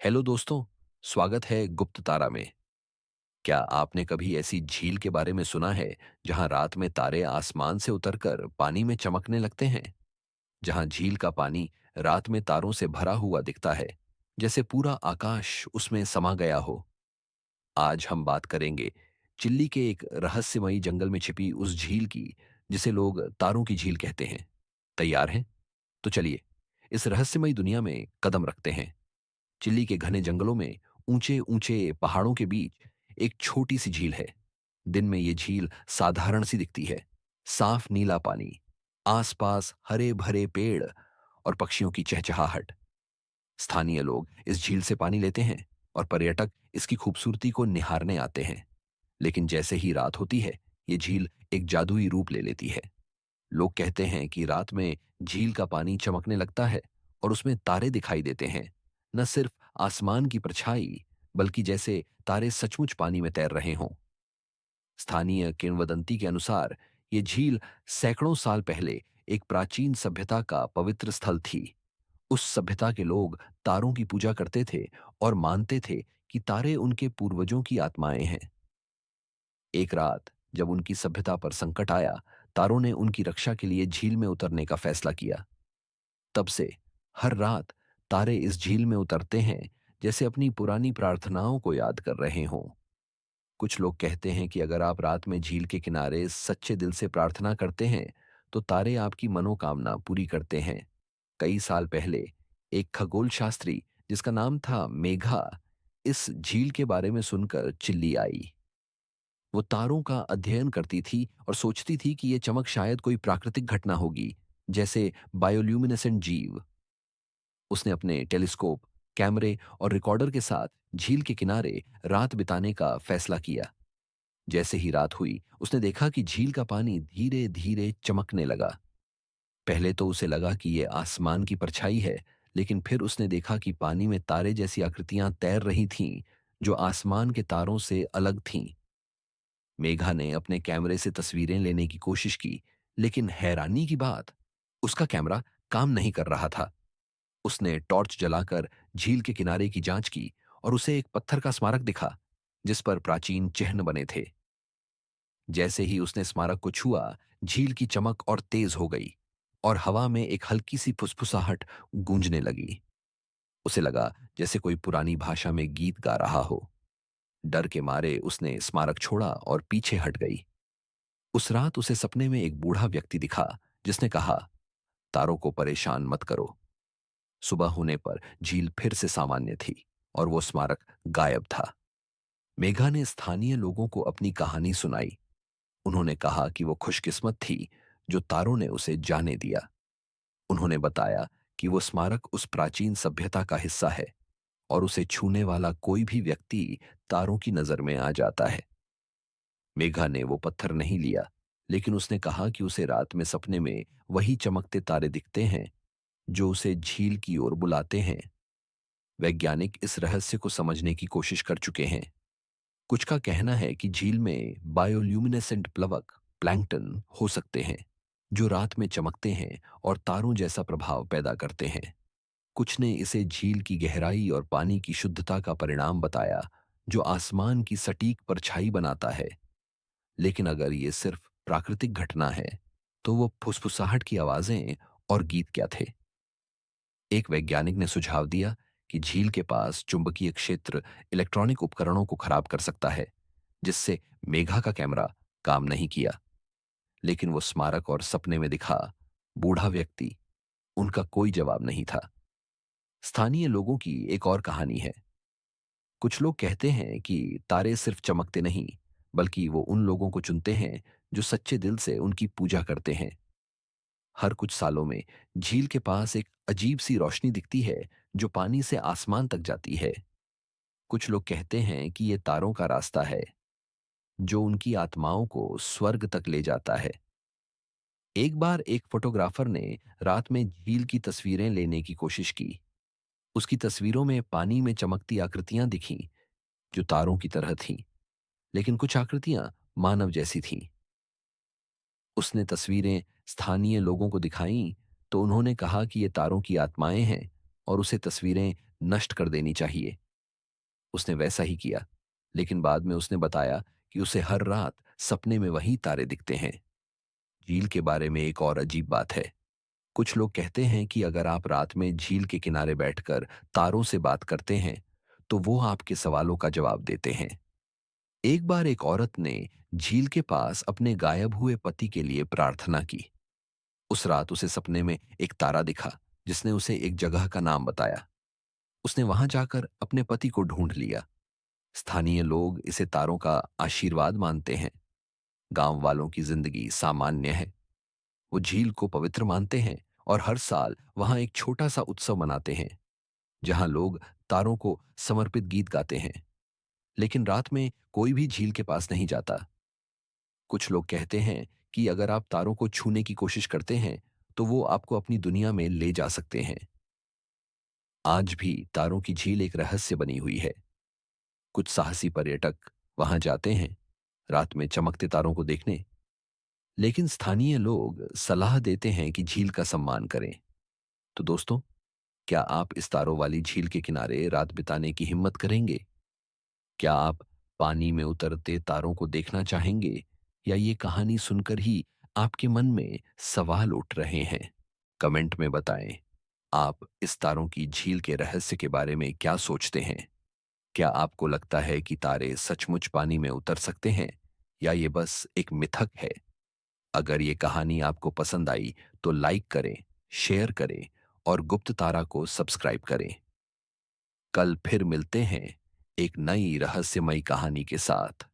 Hello दोस्तों। स्वागत है गुप्त तारा में। क्या आपने कभी ऐसी झील के बारे में सुना है जहां रात में तारे आसमान से उतरकर पानी में चमकने लगते हैं? जहां झील का पानी रात में तारों से भरा हुआ दिखता है, जैसे पूरा आकाश उसमें समा गया हो। आज हम बात करेंगे चिल्ली के एक रहस्यमयी जंगल में छिपी उस झील की, जिसे लोग तारों की झील कहते हैं। तैयार हैं? तो चलिए इस रहस्यमयी दुनिया में कदम रखते हैं। चिली के घने जंगलों में ऊंचे ऊंचे पहाड़ों के बीच एक छोटी सी झील है। दिन में ये झील साधारण सी दिखती है। साफ नीला पानी, आसपास हरे भरे पेड़ और पक्षियों की चहचहाहट। स्थानीय लोग इस झील से पानी लेते हैं और पर्यटक इसकी खूबसूरती को निहारने आते हैं। लेकिन जैसे ही रात होती है, ये झील एक जादुई रूप ले लेती है। लोग कहते हैं कि रात में झील का पानी चमकने लगता है और उसमें तारे दिखाई देते हैं। न सिर्फ आसमान की परछाई, बल्कि जैसे तारे सचमुच पानी में तैर रहे हों। स्थानीय किंवदंती के अनुसार ये झील सैकड़ों साल पहले एक प्राचीन सभ्यता का पवित्र स्थल थी। उस सभ्यता के लोग तारों की पूजा करते थे और मानते थे कि तारे उनके पूर्वजों की आत्माएं हैं। एक रात जब उनकी सभ्यता पर संकट आया, तारों ने उनकी रक्षा के लिए झील में उतरने का फैसला किया। तब से हर रात तारे इस झील में उतरते हैं, जैसे अपनी पुरानी प्रार्थनाओं को याद कर रहे हों। कुछ लोग कहते हैं कि अगर आप रात में झील के किनारे सच्चे दिल से प्रार्थना करते हैं, तो तारे आपकी मनोकामना पूरी करते हैं। कई साल पहले एक खगोल शास्त्री, जिसका नाम था मेघा, इस झील के बारे में सुनकर चिल्ली आई। वो तारों का अध्ययन करती थी और सोचती थी कि ये चमक शायद कोई प्राकृतिक घटना होगी, जैसे बायोल्यूमिनेसेंट जीव। उसने अपने टेलीस्कोप, कैमरे और रिकॉर्डर के साथ झील के किनारे रात बिताने का फैसला किया। जैसे ही रात हुई, उसने देखा कि झील का पानी धीरे धीरे चमकने लगा। पहले तो उसे लगा कि यह आसमान की परछाई है, लेकिन फिर उसने देखा कि पानी में तारे जैसी आकृतियां तैर रही थीं, जो आसमान के तारों से अलग थीं। मेघा ने अपने कैमरे से तस्वीरें लेने की कोशिश की, लेकिन हैरानी की बात, उसका कैमरा काम नहीं कर रहा था। उसने टॉर्च जलाकर झील के किनारे की जांच की और उसे एक पत्थर का स्मारक दिखा, जिस पर प्राचीन चिन्ह बने थे। जैसे ही उसने स्मारक को छुआ, झील की चमक और तेज हो गई और हवा में एक हल्की सी फुसफुसाहट गूंजने लगी। उसे लगा जैसे कोई पुरानी भाषा में गीत गा रहा हो। डर के मारे उसने स्मारक छोड़ा और पीछे हट गई। उस रात उसे सपने में एक बूढ़ा व्यक्ति दिखा, जिसने कहा, तारों को परेशान मत करो। सुबह होने पर झील फिर से सामान्य थी और वो स्मारक गायब था। मेघा ने स्थानीय लोगों को अपनी कहानी सुनाई। उन्होंने कहा कि वो खुशकिस्मत थी जो तारों ने उसे जाने दिया। उन्होंने बताया कि वो स्मारक उस प्राचीन सभ्यता का हिस्सा है और उसे छूने वाला कोई भी व्यक्ति तारों की नजर में आ जाता है। मेघा ने वो पत्थर नहीं लिया, लेकिन उसने कहा कि उसे रात में सपने में वही चमकते तारे दिखते हैं, जो उसे झील की ओर बुलाते हैं। वैज्ञानिक इस रहस्य को समझने की कोशिश कर चुके हैं। कुछ का कहना है कि झील में बायोल्यूमिनेसेंट प्लवक, प्लैंकटन हो सकते हैं, जो रात में चमकते हैं और तारों जैसा प्रभाव पैदा करते हैं। कुछ ने इसे झील की गहराई और पानी की शुद्धता का परिणाम बताया, जो आसमान की सटीक परछाई बनाता है। लेकिन अगर ये सिर्फ प्राकृतिक घटना है, तो वो फुसफुसाहट की आवाजें और गीत क्या थे? एक वैज्ञानिक ने सुझाव दिया कि झील के पास चुंबकीय क्षेत्र इलेक्ट्रॉनिक उपकरणों को खराब कर सकता है, जिससे मेघा का कैमरा काम नहीं किया। लेकिन वो स्मारक और सपने में दिखा बूढ़ा व्यक्ति, उनका कोई जवाब नहीं था। स्थानीय लोगों की एक और कहानी है। कुछ लोग कहते हैं कि तारे सिर्फ चमकते नहीं, बल्कि वो उन लोगों को चुनते हैं जो सच्चे दिल से उनकी पूजा करते हैं। हर कुछ सालों में झील के पास एक अजीब सी रोशनी दिखती है, जो पानी से आसमान तक जाती है। कुछ लोग कहते हैं कि ये तारों का रास्ता है, जो उनकी आत्माओं को स्वर्ग तक ले जाता है। एक बार एक फोटोग्राफर ने रात में झील की तस्वीरें लेने की कोशिश की। उसकी तस्वीरों में पानी में चमकती आकृतियां दिखीं, जो तारों की तरह थीं, लेकिन कुछ आकृतियां मानव जैसी थीं। उसने तस्वीरें स्थानीय लोगों को दिखाईं, तो उन्होंने कहा कि ये तारों की आत्माएं हैं और उसे तस्वीरें नष्ट कर देनी चाहिए। उसने वैसा ही किया, लेकिन बाद में उसने बताया कि उसे हर रात सपने में वही तारे दिखते हैं। झील के बारे में एक और अजीब बात है। कुछ लोग कहते हैं कि अगर आप रात में झील के किनारे बैठकर तारों से बात करते हैं, तो वो आपके सवालों का जवाब देते हैं। एक बार एक औरत ने झील के पास अपने गायब हुए पति के लिए प्रार्थना की। उस रात उसे सपने में एक तारा दिखा, जिसने उसे एक जगह का नाम बताया। उसने वहां जाकर अपने पति को ढूंढ लिया। स्थानीय लोग इसे तारों का आशीर्वाद मानते हैं। गांव वालों की जिंदगी सामान्य है। वो झील को पवित्र मानते हैं और हर साल वहां एक छोटा सा उत्सव मनाते हैं, जहां लोग तारों को समर्पित गीत गाते हैं। लेकिन रात में कोई भी झील के पास नहीं जाता। कुछ लोग कहते हैं कि अगर आप तारों को छूने की कोशिश करते हैं, तो वो आपको अपनी दुनिया में ले जा सकते हैं। आज भी तारों की झील एक रहस्य बनी हुई है। कुछ साहसी पर्यटक वहां जाते हैं रात में चमकते तारों को देखने, लेकिन स्थानीय लोग सलाह देते हैं कि झील का सम्मान करें। तो दोस्तों, क्या आप इस तारों वाली झील के किनारे रात बिताने की हिम्मत करेंगे? क्या आप पानी में उतरते तारों को देखना चाहेंगे, या ये कहानी सुनकर ही आपके मन में सवाल उठ रहे हैं? कमेंट में बताएं, आप इस तारों की झील के रहस्य के बारे में क्या सोचते हैं? क्या आपको लगता है कि तारे सचमुच पानी में उतर सकते हैं, या ये बस एक मिथक है? अगर ये कहानी आपको पसंद आई, तो लाइक करें, शेयर करें और गुप्त तारा को सब्सक्राइब करें। कल फिर मिलते हैं एक नई रहस्यमयी कहानी के साथ।